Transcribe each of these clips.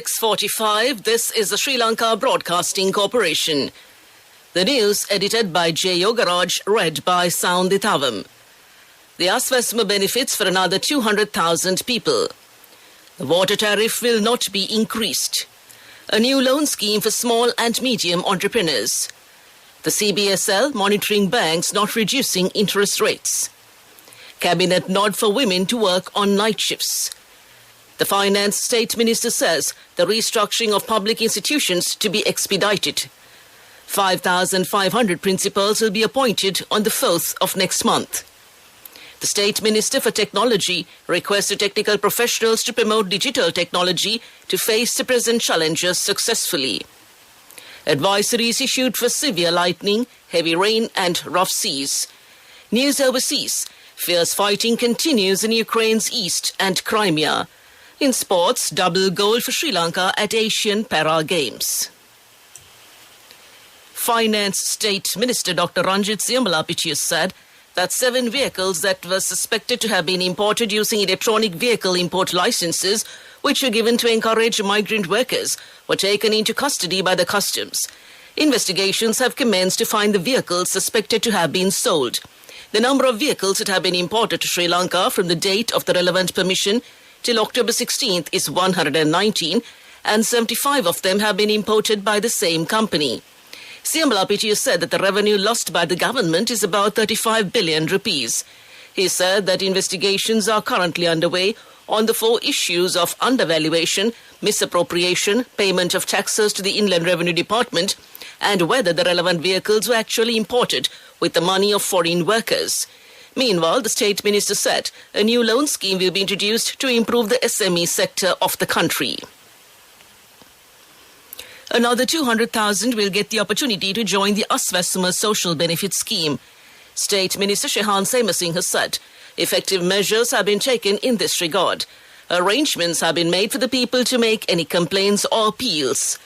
6:45, this is the Sri Lanka Broadcasting Corporation. The news edited by J. Yogaraj, read by Soundithavam. The Asvasma benefits for another 200,000 people. The water tariff will not be increased. A new loan scheme for small and medium entrepreneurs. The CBSL monitoring banks not reducing interest rates. Cabinet nod for women to work on night shifts. The Finance State Minister says the restructuring of public institutions to be expedited. 5,500 principals will be appointed on the 4th of next month. The State Minister for Technology requested technical professionals to promote digital technology to face the present challenges successfully. Advisories issued for severe lightning, heavy rain and rough seas. News overseas. Fierce fighting continues in Ukraine's east and Crimea. In sports, double gold for Sri Lanka at Asian Para Games. Finance State Minister Dr. Ranjit Siamalapitiya said that 7 vehicles that were suspected to have been imported using electronic vehicle import licenses, which were given to encourage migrant workers, were taken into custody by the customs. Investigations have commenced to find the vehicles suspected to have been sold. The number of vehicles that have been imported to Sri Lanka from the date of the relevant permission till October 16th is 119, and 75 of them have been imported by the same company. Siamalapitiya said that the revenue lost by the government is about 35 billion rupees. He said that investigations are currently underway on the 4 issues of undervaluation, misappropriation, payment of taxes to the Inland Revenue Department, and whether the relevant vehicles were actually imported with the money of foreign workers. Meanwhile, the State Minister said a new loan scheme will be introduced to improve the SME sector of the country. Another 200,000 will get the opportunity to join the Asvasma Social Benefit Scheme. State Minister Shehan Semasingh has said effective measures have been taken in this regard. Arrangements have been made for the people to make any complaints or appeals.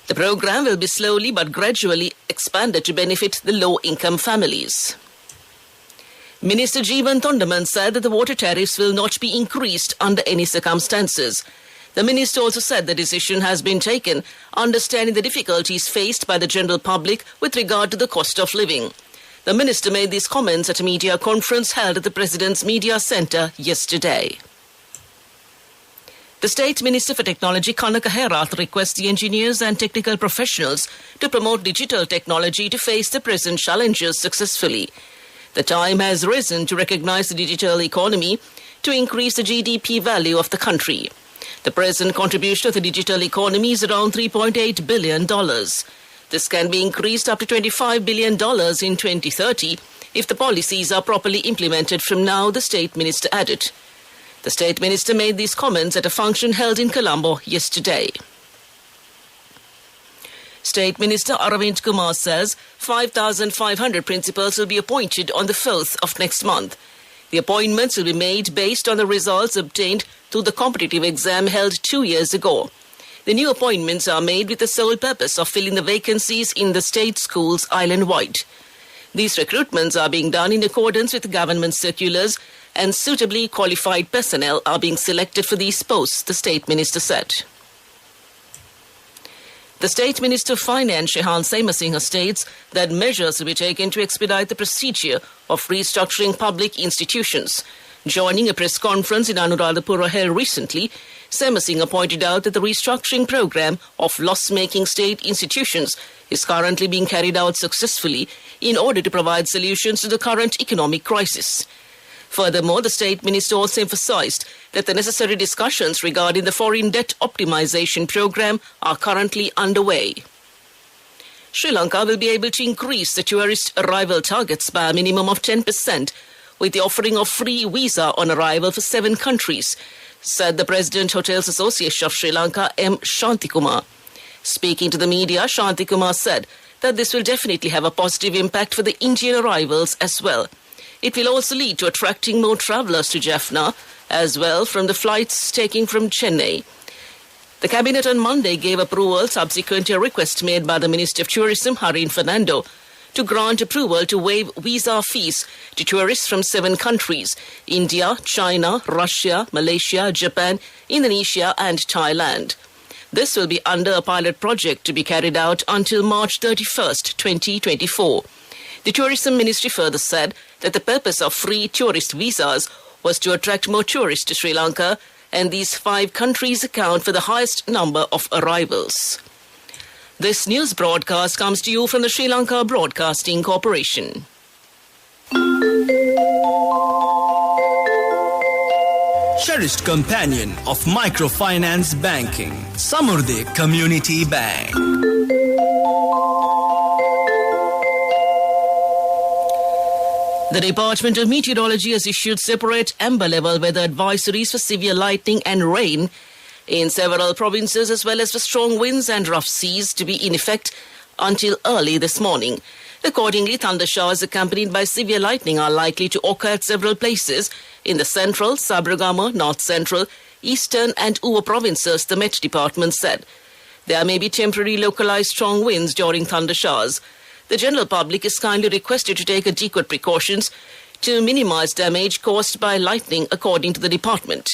The program will be slowly but gradually expanded to benefit the low-income families. Minister Jeevan Thondaman said that the water tariffs will not be increased under any circumstances. The minister also said the decision has been taken, understanding the difficulties faced by the general public with regard to the cost of living. The minister made these comments at a media conference held at the President's Media Centre yesterday. The State Minister for Technology, Kanaka Herath, requests the engineers and technical professionals to promote digital technology to face the present challenges successfully. The time has risen to recognize the digital economy to increase the GDP value of the country. The present contribution of the digital economy is around $3.8 billion. This can be increased up to $25 billion in 2030 if the policies are properly implemented from now, the State Minister added. The State Minister made these comments at a function held in Colombo yesterday. State Minister Arvind Kumar says 5,500 principals will be appointed on the 4th of next month. The appointments will be made based on the results obtained through the competitive exam held 2 years ago. The new appointments are made with the sole purpose of filling the vacancies in the state schools island-wide. These recruitments are being done in accordance with government circulars, and suitably qualified personnel are being selected for these posts, the State Minister said. The State Minister of Finance, Shehan Semasingh, states that measures will be taken to expedite the procedure of restructuring public institutions. Joining a press conference in Anuradhapura held recently, Semasingh pointed out that the restructuring program of loss-making state institutions is currently being carried out successfully in order to provide solutions to the current economic crisis. Furthermore, the State Minister also emphasized that the necessary discussions regarding the foreign debt optimization program are currently underway. Sri Lanka will be able to increase the tourist arrival targets by a minimum of 10% with the offering of free visa on arrival for 7 countries, said the President Hotels Association of Sri Lanka, M. Shantikumar. Speaking to the media, Shantikumar said that this will definitely have a positive impact for the Indian arrivals as well. It will also lead to attracting more travellers to Jaffna as well from the flights taking from Chennai. The Cabinet on Monday gave approval subsequent to a request made by the Minister of Tourism, Harin Fernando, to grant approval to waive visa fees to tourists from 7 countries: India, China, Russia, Malaysia, Japan, Indonesia and Thailand. This will be under a pilot project to be carried out until March 31st, 2024. The Tourism Ministry further said that the purpose of free tourist visas was to attract more tourists to Sri Lanka, and these 5 countries account for the highest number of arrivals. This news broadcast comes to you from the Sri Lanka Broadcasting Corporation. Cherished companion of microfinance banking, Samurdhi Community Bank. The Department of Meteorology has issued separate amber level weather advisories for severe lightning and rain in several provinces, as well as for strong winds and rough seas to be in effect until early this morning. Accordingly, thunder showers accompanied by severe lightning are likely to occur at several places in the central, Sabragama, north central, eastern and Uva provinces, the Met Department said. There may be temporary localized strong winds during thunder showers. The general public is kindly requested to take adequate precautions to minimize damage caused by lightning, according to the department.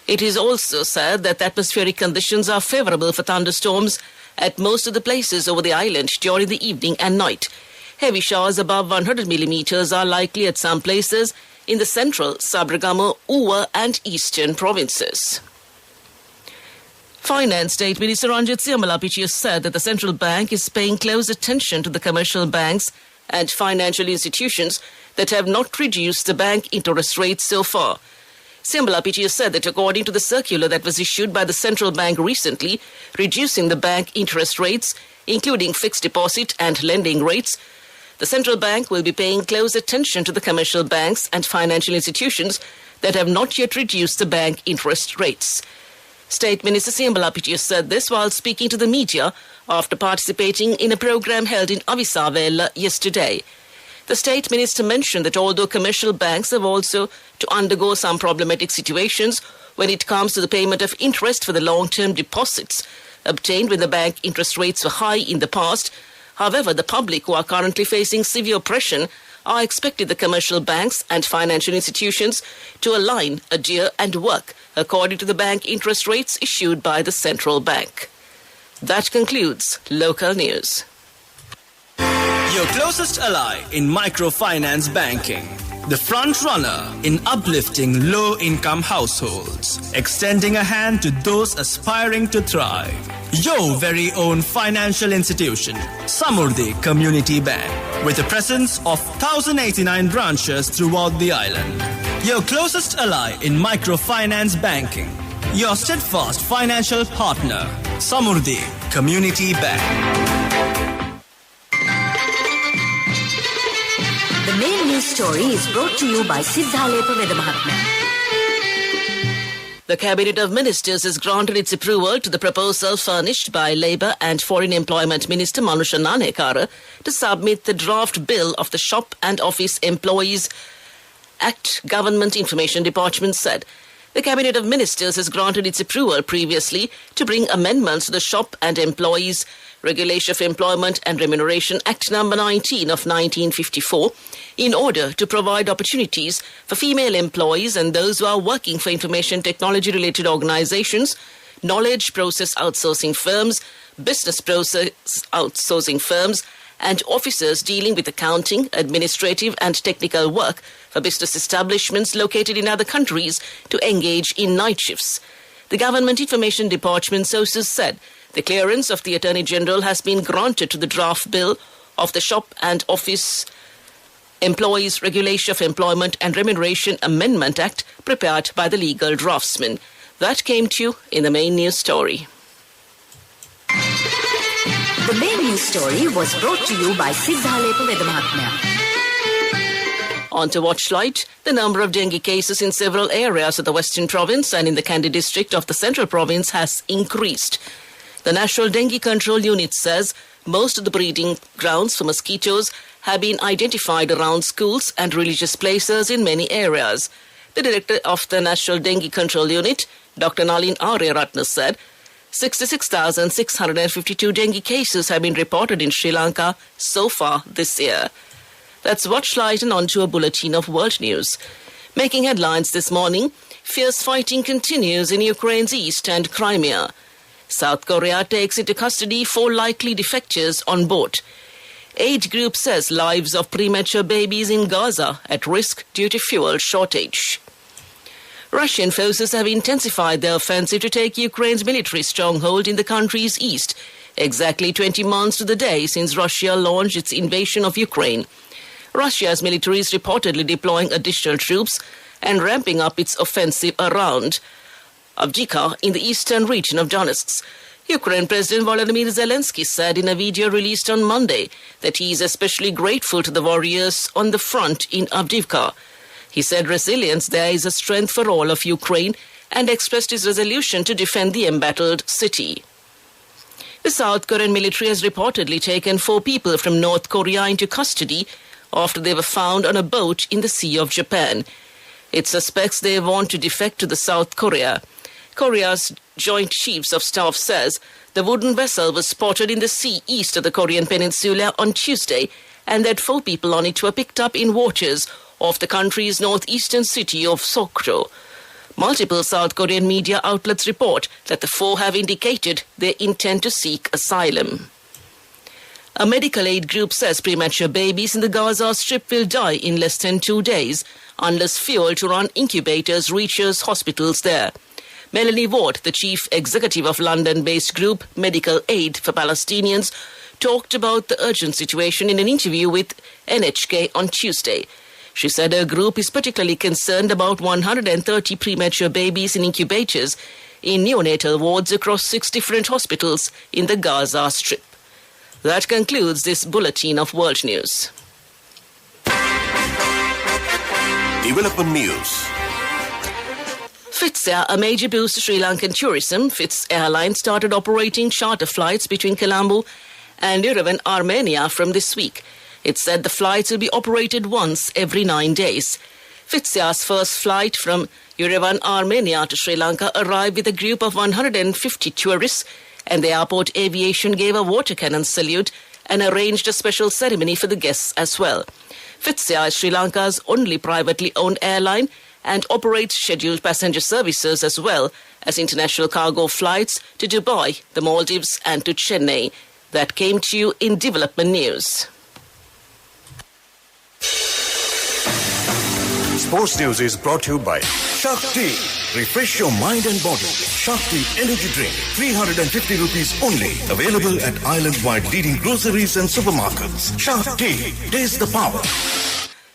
It is also said that atmospheric conditions are favorable for thunderstorms at most of the places over the island during the evening and night. Heavy showers above 100 millimeters are likely at some places in the central, Sabragama, Uva and eastern provinces. Finance State Minister Ranjit Siamalapichi said that the central bank is paying close attention to the commercial banks and financial institutions that have not reduced the bank interest rates so far. Siamalapichi said that according to the circular that was issued by the central bank recently, reducing the bank interest rates, including fixed deposit and lending rates, the central bank will be paying close attention to the commercial banks and financial institutions that have not yet reduced the bank interest rates. State Minister Siamalapichi said this while speaking to the media after participating in a program held in Avisavela yesterday. The State Minister mentioned that although commercial banks have also to undergo some problematic situations when it comes to the payment of interest for the long-term deposits obtained when the bank interest rates were high in the past, however, the public who are currently facing severe oppression are expected the commercial banks and financial institutions to align, adhere and work according to the bank interest rates issued by the central bank. That concludes local news. Your closest ally in microfinance banking. The front runner in uplifting low-income households, extending a hand to those aspiring to thrive. Your very own financial institution, Samurdhi Community Bank, with a presence of 1,089 branches throughout the island. Your closest ally in microfinance banking. Your steadfast financial partner, Samurdhi Community Bank. The main news story is brought to you by Sinhala Mahatma. The Cabinet of Ministers has granted its approval to the proposal furnished by Labour and Foreign Employment Minister Manusha Nanekara to submit the draft bill of the Shop and Office Employees Act, Government Information Department said. The Cabinet of Ministers has granted its approval previously to bring amendments to the Shop and Employees Regulation of Employment and Remuneration Act No. 19 of 1954 in order to provide opportunities for female employees and those who are working for information technology-related organizations, knowledge process outsourcing firms, business process outsourcing firms, and officers dealing with accounting, administrative and technical work for business establishments located in other countries to engage in night shifts. The Government Information Department sources said the clearance of the Attorney General has been granted to the draft bill of the Shop and Office Employees Regulation of Employment and Remuneration Amendment Act prepared by the legal draftsman. That came to you in the main news story. The main news story was brought to you by Sinhala Mahatma. On to Watchlight, the number of dengue cases in several areas of the Western Province and in the Kandy district of the Central Province has increased. The National Dengue Control Unit says most of the breeding grounds for mosquitoes have been identified around schools and religious places in many areas. The director of the National Dengue Control Unit, Dr. Nalin Aryaratna, said 66,652 dengue cases have been reported in Sri Lanka so far this year. That's Watchlight, and on to a bulletin of world news. Making headlines this morning, fierce fighting continues in Ukraine's east and Crimea. South Korea takes into custody 4 likely defectors on board. Aid group says lives of premature babies in Gaza at risk due to fuel shortage. Russian forces have intensified their offensive to take Ukraine's military stronghold in the country's east, exactly 20 months to the day since Russia launched its invasion of Ukraine. Russia's military is reportedly deploying additional troops and ramping up its offensive around Avdiivka in the eastern region of Donetsk. Ukraine President Volodymyr Zelensky said in a video released on Monday that he is especially grateful to the warriors on the front in Avdiivka. He said resilience there is a strength for all of Ukraine and expressed his resolution to defend the embattled city. The South Korean military has reportedly taken 4 people from North Korea into custody after they were found on a boat in the Sea of Japan. It suspects they want to defect to the South Korea. Korea's Joint Chiefs of Staff says the wooden vessel was spotted in the sea east of the Korean peninsula on Tuesday and that 4 people on it were picked up in waters off the country's northeastern city of Sokcho. Multiple South Korean media outlets report that the 4 have indicated they intend to seek asylum. A medical aid group says premature babies in the Gaza Strip will die in less than 2 days unless fuel to run incubators reaches hospitals there. Melanie Ward, the chief executive of London-based group Medical Aid for Palestinians, talked about the urgent situation in an interview with NHK on Tuesday. She said her group is particularly concerned about 130 premature babies in incubators in neonatal wards across 6 different hospitals in the Gaza Strip. That concludes this bulletin of world news. Development news. Fitzair, a major boost to Sri Lankan tourism. Fitz Airlines started operating charter flights between Colombo and Yerevan, Armenia from this week. It said the flights will be operated once every 9 days. Fitzair's first flight from Yerevan, Armenia to Sri Lanka arrived with a group of 150 tourists, and the airport aviation gave a water cannon salute and arranged a special ceremony for the guests as well. Fitzair is Sri Lanka's only privately owned airline and operates scheduled passenger services as well as international cargo flights to Dubai, the Maldives and to Chennai. That came to you in development news. Sports news is brought to you by Shakti. Refresh your mind and body with Shakti Energy Drink. 350 rupees only. Available at island-wide leading groceries and supermarkets. Shakti. Taste the power.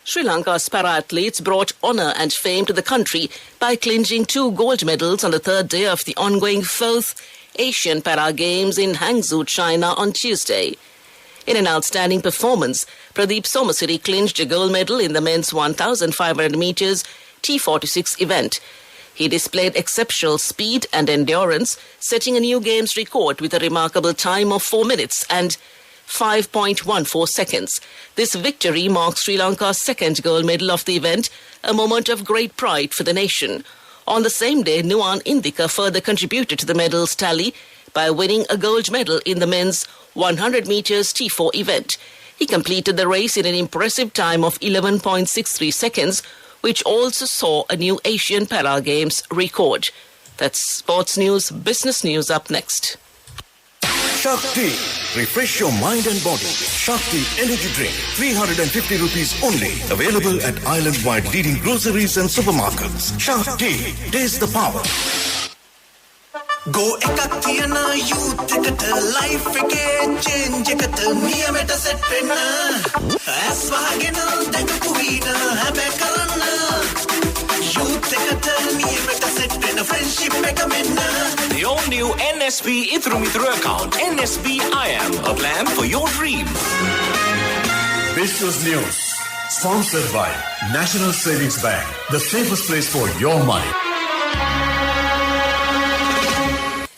Sri Lanka's para-athletes brought honour and fame to the country by clinching 2 gold medals on the 3rd day of the ongoing 4th Asian Para Games in Hangzhou, China on Tuesday. In an outstanding performance, Pradeep Somasiri clinched a gold medal in the men's 1,500 metres T46 event. He displayed exceptional speed and endurance, setting a new games record with a remarkable time of 4 minutes and 5.14 seconds. This victory marks Sri Lanka's 2nd gold medal of the event, a moment of great pride for the nation. On the same day, Nuwan Indika further contributed to the medals tally by winning a gold medal in the men's 100 metres T4 event. He completed the race in an impressive time of 11.63 seconds, which also saw a new Asian Para Games record. That's sports news. Business news up next. Shakti. Refresh your mind and body with Shakti Energy Drink. 350 rupees only. Available at island-wide leading groceries and supermarkets. Shakti. Taste the power. Go ekaktiana youth ekata life eke change ekata niyameta set penna aswagena dekapuina habe karana youth ekata niyameta set penna friendship eka menna. The all-new NSB Itru account, NSB IAM, a plan for your dreams. Business news, sponsored by National Savings Bank, the safest place for your money.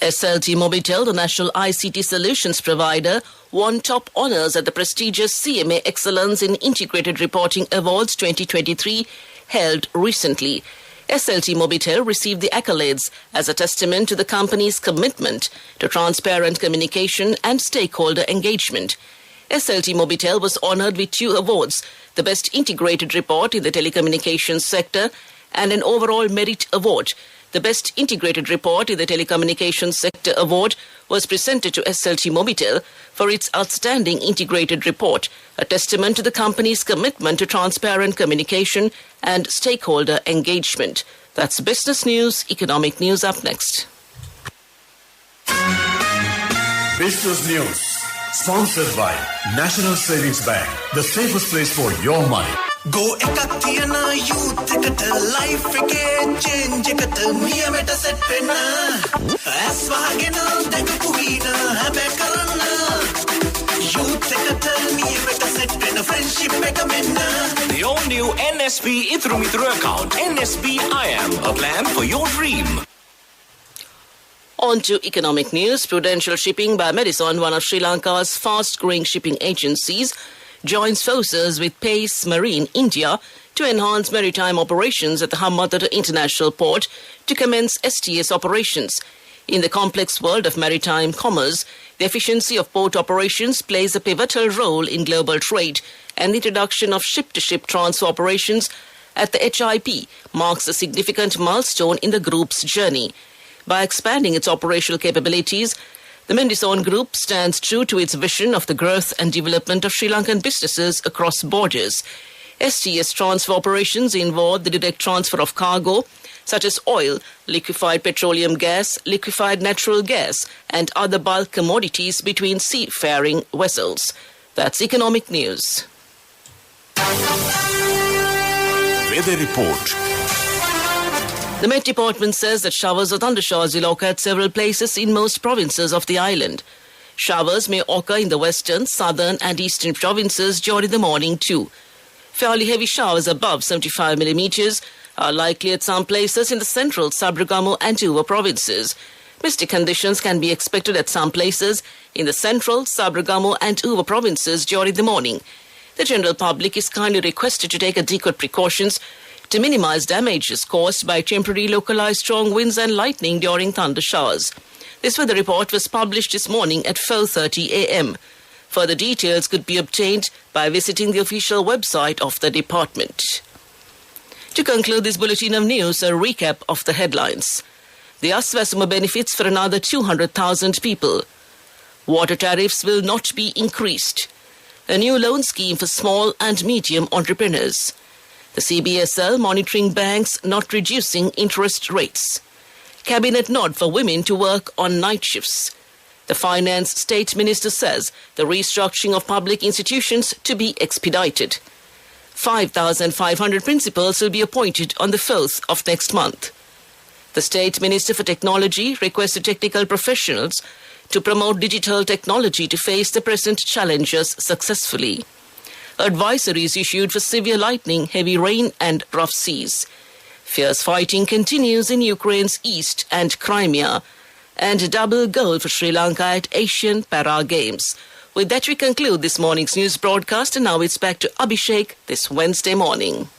SLT Mobitel, the national ICT solutions provider, won top honours at the prestigious CMA Excellence in Integrated Reporting Awards 2023 held recently. SLT Mobitel received the accolades as a testament to the company's commitment to transparent communication and stakeholder engagement. SLT Mobitel was honoured with 2 awards, the Best Integrated Report in the Telecommunications Sector and an Overall Merit Award. The Best Integrated Report in the Telecommunications Sector Award was presented to SLT Mobitel for its outstanding integrated report, a testament to the company's commitment to transparent communication and stakeholder engagement. That's business news. Economic news up next. Business News, sponsored by National Savings Bank, the safest place for your money. Go ekak thiyana youth ekata life ekේ change ekata niyameta set wenna as wahagena dagapu veena habe karanna youth ekata niyameta set wenna friendship එක menna. The all new NSB Ithru Mithru account, NSB IM, a plan for your dream. On to economic news. Prudential Shipping by Madison, one of Sri Lanka's fast-growing shipping agencies, joins forces with Pace Marine India to enhance maritime operations at the Hambantota International Port to commence STS operations. In the complex world of maritime commerce, the efficiency of port operations plays a pivotal role in global trade, and the introduction of ship-to-ship transfer operations at the HIP marks a significant milestone in the group's journey. By expanding its operational capabilities, the Mendelssohn Group stands true to its vision of the growth and development of Sri Lankan businesses across borders. STS transfer operations involve the direct transfer of cargo, such as oil, liquefied petroleum gas, liquefied natural gas, and other bulk commodities between seafaring vessels. That's economic news. Weather Report. The Met Department says that showers or thundershowers will occur at several places in most provinces of the island. Showers may occur in the western, southern and eastern provinces during the morning too. Fairly heavy showers above 75 millimeters are likely at some places in the central, Sabragamu and Uva provinces. Misty conditions can be expected at some places in the central, Sabragamu and Uva provinces during the morning. The general public is kindly requested to take adequate precautions to minimize damages caused by temporary localized strong winds and lightning during thunder showers. This weather report was published this morning at 4:30 a.m. Further details could be obtained by visiting the official website of the department. To conclude this bulletin of news, a recap of the headlines. The Aswasuma benefits for another 200,000 people. Water tariffs will not be increased. A new loan scheme for small and medium entrepreneurs. The CBSL monitoring banks not reducing interest rates. Cabinet nod for women to work on night shifts. The Finance State Minister says the restructuring of public institutions to be expedited. 5,500 principals will be appointed on the 4th of next month. The State Minister for Technology requested technical professionals to promote digital technology to face the present challenges successfully. Advisories issued for severe lightning, heavy rain and rough seas. Fierce fighting continues in Ukraine's east and Crimea. And a double goal for Sri Lanka at Asian Para Games. With that, we conclude this morning's news broadcast, and now it's back to Abhishek this Wednesday morning.